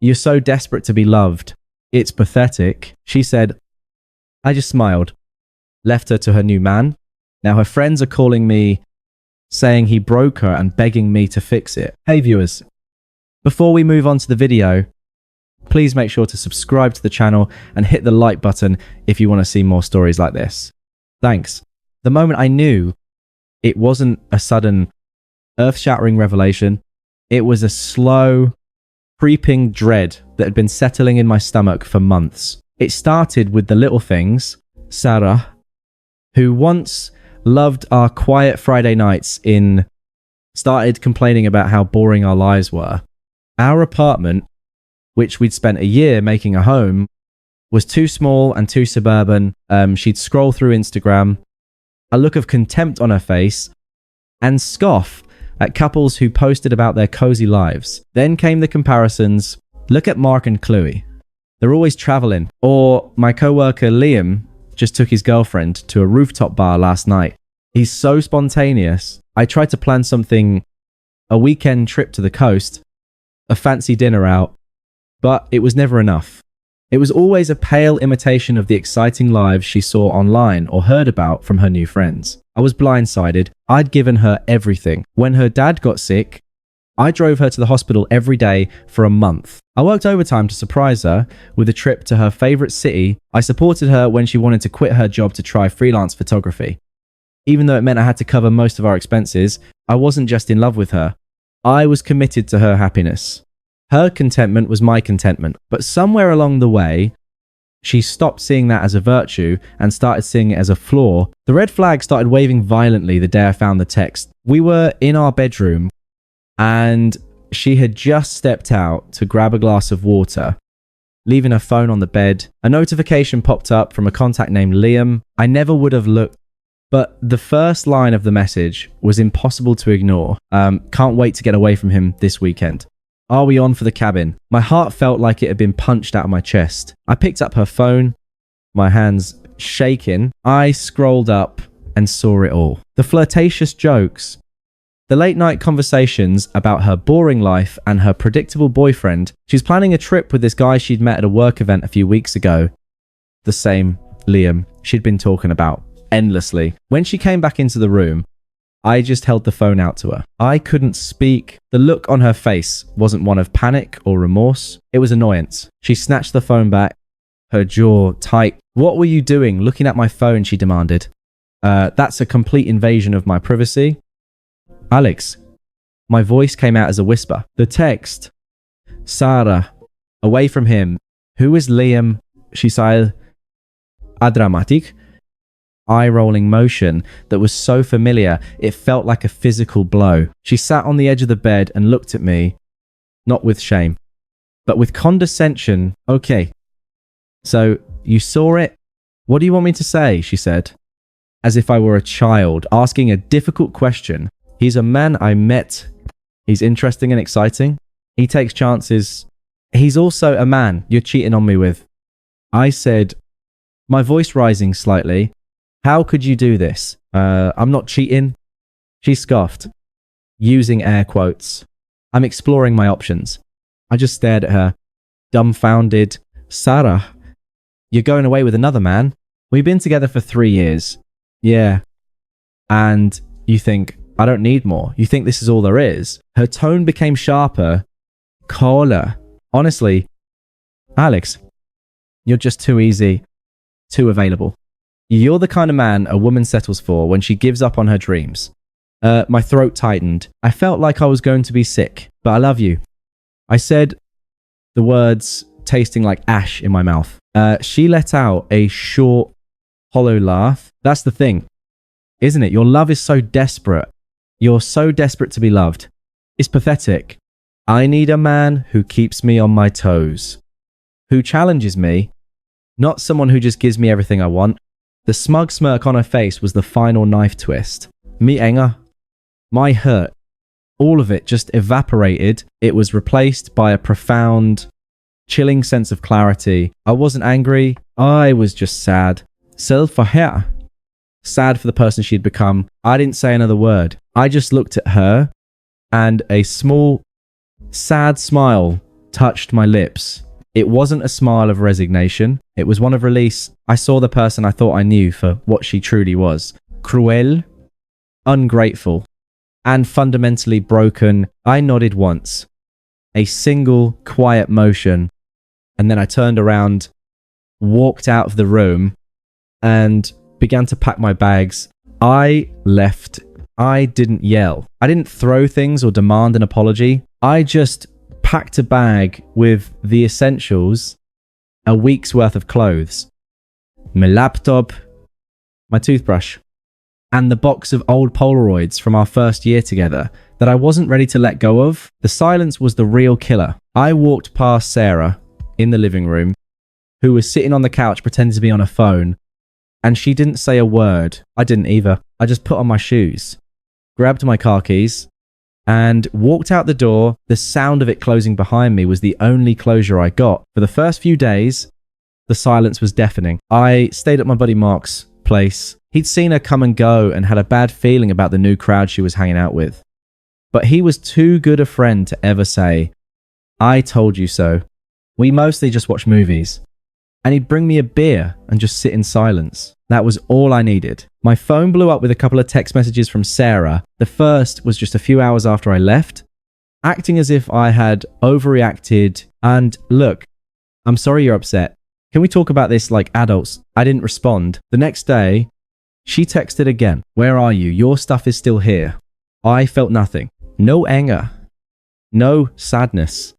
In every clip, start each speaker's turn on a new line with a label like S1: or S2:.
S1: You're so desperate to be loved. It's pathetic. She said. I just smiled, left her to her new man. Now her friends are calling me, saying he broke her and begging me to fix it. Hey viewers, before we move on to the video, please make sure to subscribe to the channel and hit the like button if you want to see more stories like this. Thanks. The moment I knew it wasn't a sudden, earth-shattering revelation, it was a slow, creeping dread that had been settling in my stomach for months. It started with the little things. Sarah, who once loved our quiet Friday nights started complaining about how boring our lives were. Our apartment, which we'd spent a year making a home, was too small and too suburban. She'd scroll through Instagram, a look of contempt on her face, and scoff at couples who posted about their cozy lives. Then came the comparisons. Look at Mark and Chloe. They're always traveling. Or my coworker Liam just took his girlfriend to a rooftop bar last night. He's so spontaneous. I tried to plan something, a weekend trip to the coast, a fancy dinner out, but it was never enough. It was always a pale imitation of the exciting lives she saw online or heard about from her new friends. I was blindsided. I'd given her everything. When her dad got sick, I drove her to the hospital every day for a month. I worked overtime to surprise her with a trip to her favorite city. I supported her when she wanted to quit her job to try freelance photography. Even though it meant I had to cover most of our expenses, I wasn't just in love with her. I was committed to her happiness. Her contentment was my contentment. But somewhere along the way, she stopped seeing that as a virtue and started seeing it as a flaw. The red flag started waving violently the day I found the text. We were in our bedroom, and she had just stepped out to grab a glass of water, leaving her phone on the bed. A notification popped up from a contact named Liam. I never would have looked, but the first line of the message was impossible to ignore. Can't wait to get away from him this weekend. Are we on for the cabin? My heart felt like it had been punched out of my chest. I picked up her phone, my hands shaking. I scrolled up and saw it all. The flirtatious jokes, the late night conversations about her boring life and her predictable boyfriend. She's planning a trip with this guy she'd met at a work event a few weeks ago. The same Liam she'd been talking about endlessly. When she came back into the room, I just held the phone out to her. I couldn't speak. The look on her face wasn't one of panic or remorse. It was annoyance. She snatched the phone back, her jaw tight. What were you doing looking at my phone? She demanded. That's a complete invasion of my privacy. Alex. My voice came out as a whisper. The text. Sarah. Away from him. Who is Liam? She sighed. Adramatic. Eye-rolling motion that was so familiar, it felt like a physical blow. She sat on the edge of the bed and looked at me, not with shame, but with condescension. Okay, so you saw it? What do you want me to say? She said, as if I were a child asking a difficult question. He's a man I met. He's interesting and exciting. He takes chances. He's also a man you're cheating on me with. I said, my voice rising slightly. How could you do this? I'm not cheating. She scoffed, using air quotes. I'm exploring my options. I just stared at her, dumbfounded. Sarah, you're going away with another man? We've been together for 3 years. Yeah. And you think, I don't need more. You think this is all there is? Her tone became sharper. Caller. Honestly, Alex, you're just too easy, too available. You're the kind of man a woman settles for when she gives up on her dreams. My throat tightened. I felt like I was going to be sick, but I love you. I said the words tasting like ash in my mouth. She let out a short, hollow laugh. That's the thing, isn't it? Your love is so desperate. You're so desperate to be loved. It's pathetic. I need a man who keeps me on my toes, who challenges me, not someone who just gives me everything I want. The smug smirk on her face was the final knife twist. Me anger, my hurt, all of it just evaporated. It was replaced by a profound, chilling sense of clarity. I wasn't angry. I was just sad. Sad for her. Sad for the person she'd become. I didn't say another word. I just looked at her, and a small, sad smile touched my lips. It wasn't a smile of resignation. It was one of release. I saw the person I thought I knew for what she truly was. Cruel, ungrateful, and fundamentally broken. I nodded once. A single quiet motion. And then I turned around, walked out of the room, and began to pack my bags. I left. I didn't yell. I didn't throw things or demand an apology. I just packed a bag with the essentials, a week's worth of clothes, my laptop, my toothbrush, and the box of old Polaroids from our first year together that I wasn't ready to let go of. The silence was the real killer. I walked past Sarah in the living room, who was sitting on the couch pretending to be on her phone, and she didn't say a word. I didn't either. I just put on my shoes, grabbed my car keys, and walked out the door. The sound of it closing behind me was the only closure I got. For the first few days, the silence was deafening. I stayed at my buddy Mark's place. He'd seen her come and go and had a bad feeling about the new crowd she was hanging out with. But he was too good a friend to ever say, "I told you so." We mostly just watched movies. And he'd bring me a beer and just sit in silence. That was all I needed. My phone blew up with a couple of text messages from Sarah. The first was just a few hours after I left, acting as if I had overreacted. And look, I'm sorry you're upset. Can we talk about this like adults? I didn't respond. The next day, she texted again. "Where are you? Your stuff is still here." I felt nothing. No anger. No sadness.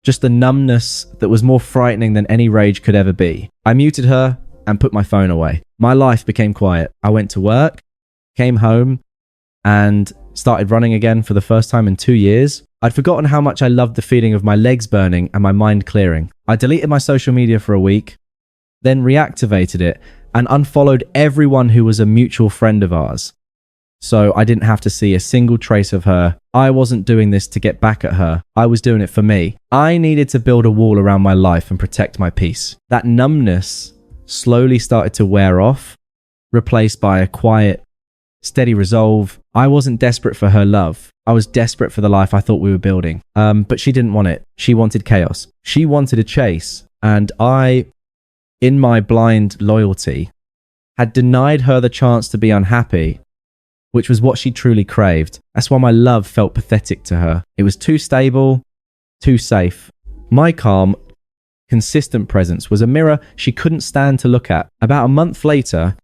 S1: Just a numbness that was more frightening than any rage could ever be. I muted her and put my phone away. My life became quiet. I went to work, came home, and started running again for the first time in 2 years. I'd forgotten how much I loved the feeling of my legs burning and my mind clearing. I deleted my social media for a week, then reactivated it and unfollowed everyone who was a mutual friend of ours. So I didn't have to see a single trace of her. I wasn't doing this to get back at her. I was doing it for me. I needed to build a wall around my life and protect my peace. That numbness slowly started to wear off, replaced by a quiet, steady resolve. I wasn't desperate for her love. I was desperate for the life I thought we were building. But she didn't want it. She wanted chaos. She wanted a chase. And I, in my blind loyalty, had denied her the chance to be unhappy, which was what she truly craved. That's why my love felt pathetic to her. It was too stable, too safe. My calm, consistent presence was a mirror she couldn't stand to look at. About a month later,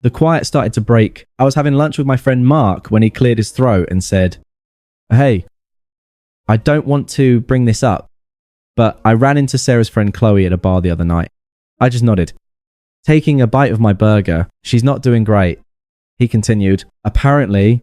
S1: the quiet started to break. I was having lunch with my friend Mark when he cleared his throat and said, "Hey, I don't want to bring this up, but I ran into Sarah's friend Chloe at a bar the other night." I just nodded, taking a bite of my burger. "She's not doing great." He continued, "Apparently,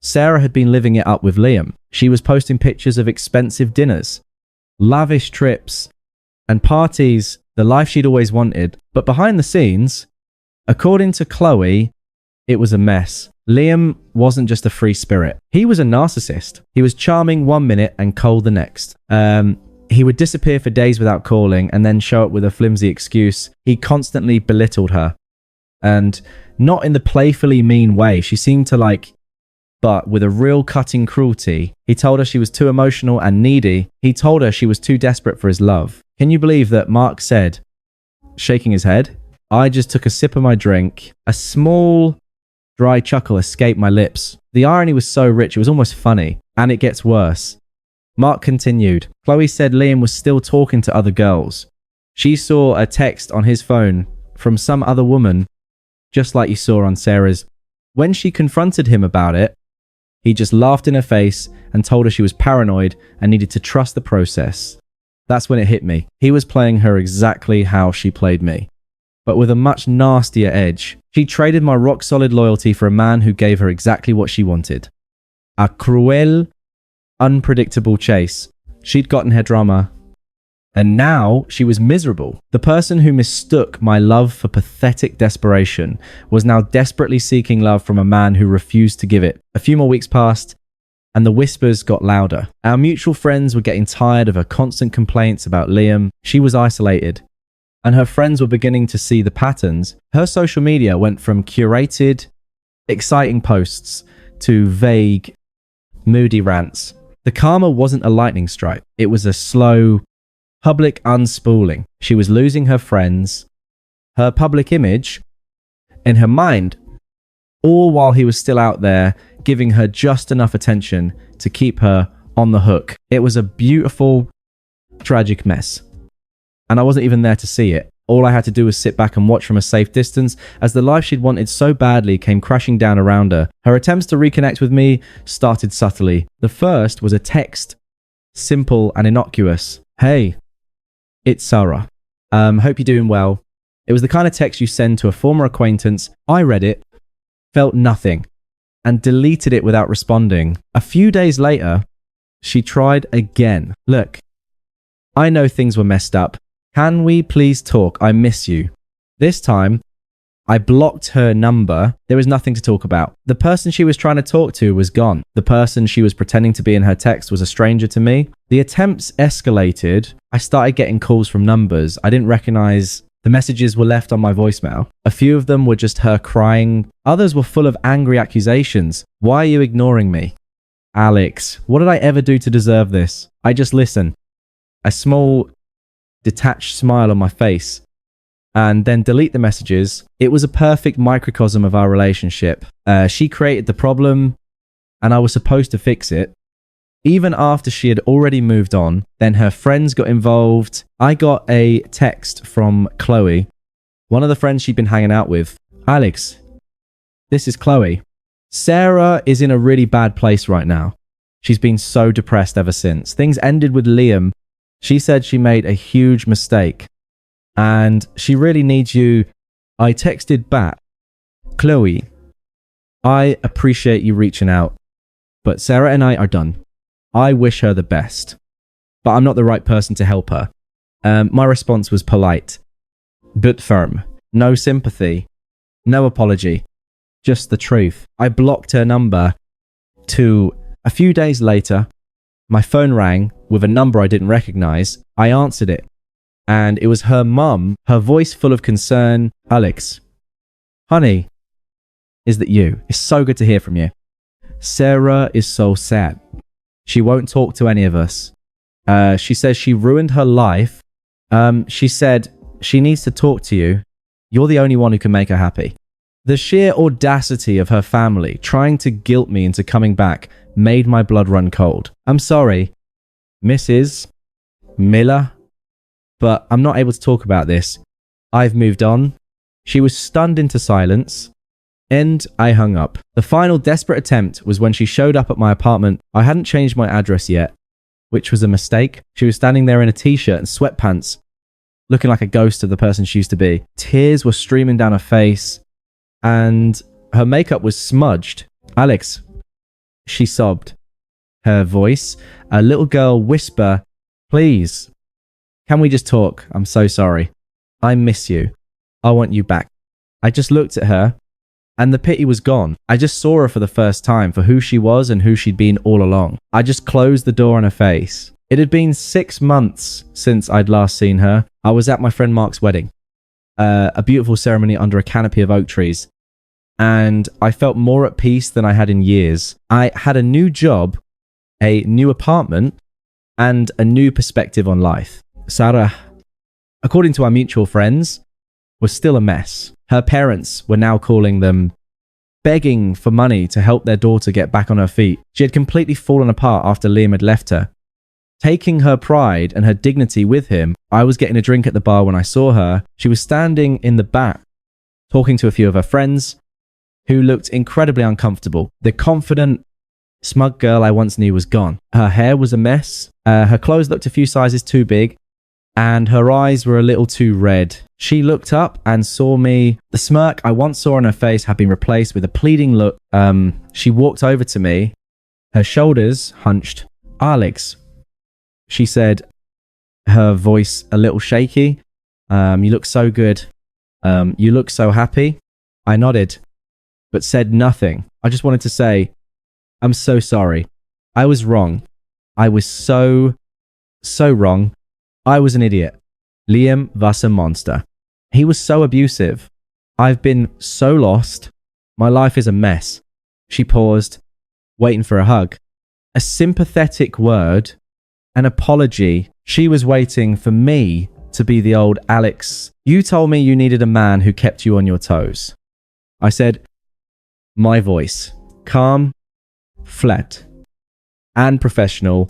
S1: Sarah had been living it up with Liam. She was posting pictures of expensive dinners, lavish trips, and parties, the life she'd always wanted. But behind the scenes, according to Chloe, it was a mess. Liam wasn't just a free spirit. He was a narcissist. He was charming one minute and cold the next. He would disappear for days without calling and then show up with a flimsy excuse. He constantly belittled her. And not in the playfully mean way. She seemed to but with a real cutting cruelty. He told her she was too emotional and needy. He told her she was too desperate for his love. Can you believe that Mark said, shaking his head? I just took a sip of my drink. A small, dry chuckle escaped my lips. The irony was so rich, it was almost funny. And it gets worse. Mark continued. Chloe said Liam was still talking to other girls. She saw a text on his phone from some other woman, just like you saw on Sarah's. When she confronted him about it, he just laughed in her face and told her she was paranoid and needed to trust the process. That's when it hit me. He was playing her exactly how she played me, but with a much nastier edge. She traded my rock-solid loyalty for a man who gave her exactly what she wanted. A cruel, unpredictable chase. She'd gotten her drama, and now she was miserable. The person who mistook my love for pathetic desperation was now desperately seeking love from a man who refused to give it. A few more weeks passed, and the whispers got louder. Our mutual friends were getting tired of her constant complaints about Liam. She was isolated, and her friends were beginning to see the patterns. Her social media went from curated, exciting posts to vague, moody rants. The karma wasn't a lightning strike. It was a slow, Public unspooling. She was losing her friends, her public image, and her mind, all while he was still out there giving her just enough attention to keep her on the hook. It was a beautiful, tragic mess. And I wasn't even there to see it. All I had to do was sit back and watch from a safe distance as the life she'd wanted so badly came crashing down around her. Her attempts to reconnect with me started subtly. The first was a text, simple and innocuous. Hey, it's Sarah. Hope you're doing well. It was the kind of text you send to a former acquaintance. I read it, felt nothing, and deleted it without responding. A few days later, she tried again. Look, I know things were messed up. Can we please talk? I miss you. This time, I blocked her number. There was nothing to talk about. The person she was trying to talk to was gone. The person she was pretending to be in her text was a stranger to me. The attempts escalated. I started getting calls from numbers I didn't recognize. The messages were left on my voicemail. A few of them were just her crying. Others were full of angry accusations. Why are you ignoring me? Alex, what did I ever do to deserve this? I just listen. A small, detached smile on my face, and then delete the messages. It was a perfect microcosm of our relationship. She created the problem, and I was supposed to fix it. Even after she had already moved on, then her friends got involved. I got a text from Chloe, one of the friends she'd been hanging out with. Alex, this is Chloe. Sarah is in a really bad place right now. She's been so depressed ever since. Things ended with Liam. She said she made a huge mistake and she really needs you. I texted back, Chloe, I appreciate you reaching out, but Sarah and I are done. I wish her the best, but I'm not the right person to help her. My response was polite, but firm. No sympathy, no apology, just the truth. I blocked her number. A few days later, my phone rang with a number I didn't recognize. I answered it, and it was her mum, her voice full of concern. Alex, honey, is that you? It's so good to hear from you. Sarah is so sad. She won't talk to any of us. She says she ruined her life. She said she needs to talk to you. You're the only one who can make her happy. The sheer audacity of her family trying to guilt me into coming back made my blood run cold. I'm sorry, Mrs. Miller, but I'm not able to talk about this. I've moved on. She was stunned into silence, and I hung up. The final desperate attempt was when she showed up at my apartment. I hadn't changed my address yet, which was a mistake. She was standing there in a t-shirt and sweatpants, looking like a ghost of the person she used to be. Tears were streaming down her face, and her makeup was smudged. Alex, she sobbed. Her voice, a little girl whisper, please, can we just talk? I'm so sorry. I miss you. I want you back. I just looked at her, and the pity was gone. I just saw her for the first time for who she was and who she'd been all along. I just closed the door on her face. It had been 6 months since I'd last seen her. I was at my friend Mark's wedding, a beautiful ceremony under a canopy of oak trees, and I felt more at peace than I had in years. I had a new job, a new apartment, and a new perspective on life. Sarah, according to our mutual friends, was still a mess. Her parents were now calling them, begging for money to help their daughter get back on her feet. She had completely fallen apart after Liam had left her. Taking her pride and her dignity with him, I was getting a drink at the bar when I saw her. She was standing in the back, talking to a few of her friends, who looked incredibly uncomfortable. The confident, smug girl I once knew was gone. Her hair was a mess. Her clothes looked a few sizes too big, and her eyes were a little too red. She looked up and saw me. The smirk I once saw on her face had been replaced with a pleading look. She walked over to me, her shoulders hunched. Alex, she said, her voice a little shaky. You look so good. You look so happy. I nodded, but said nothing. I just wanted to say, I'm so sorry. I was wrong. I was so wrong. I was an idiot. Liam was a monster. He was so abusive. I've been so lost. My life is a mess. She paused, waiting for a hug. A sympathetic word, an apology, She was waiting for me to be the old Alex. You told me you needed a man who kept you on your toes. I said, my voice, calm, flat, and professional.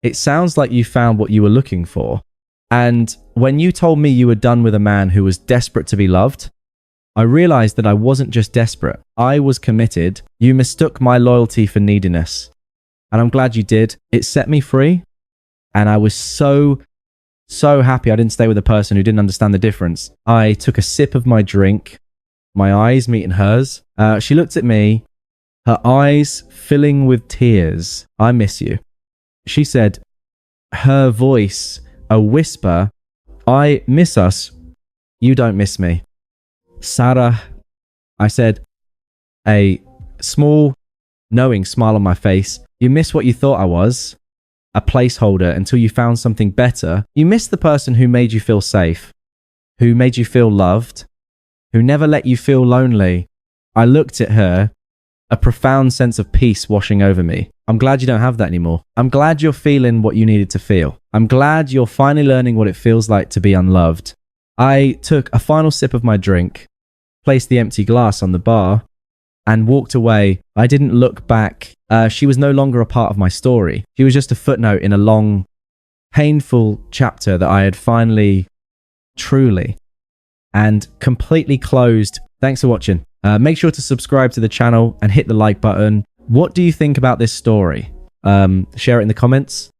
S1: It sounds like you found what you were looking for. And when you told me you were done with a man who was desperate to be loved, I realized that I wasn't just desperate. I was committed. You mistook my loyalty for neediness. And I'm glad you did. It set me free. And I was so happy I didn't stay with a person who didn't understand the difference. I took a sip of my drink, my eyes meeting hers. She looked at me, her eyes filling with tears. I miss you. She said, her voice, a whisper, I miss us. You don't miss me. Sarah, I said, a small, knowing smile on my face. You miss what you thought I was, a placeholder until you found something better. You miss the person who made you feel safe, who made you feel loved, who never let you feel lonely. I looked at her, a profound sense of peace washing over me. I'm glad you don't have that anymore. I'm glad you're feeling what you needed to feel. I'm glad you're finally learning what it feels like to be unloved. I took a final sip of my drink, placed the empty glass on the bar, and walked away. I didn't look back. She was no longer a part of my story. She was just a footnote in a long, painful chapter that I had finally, truly, and completely closed. Thanks for watching. Make sure to subscribe to the channel and hit the like button. What do you think about this story? Share it in the comments.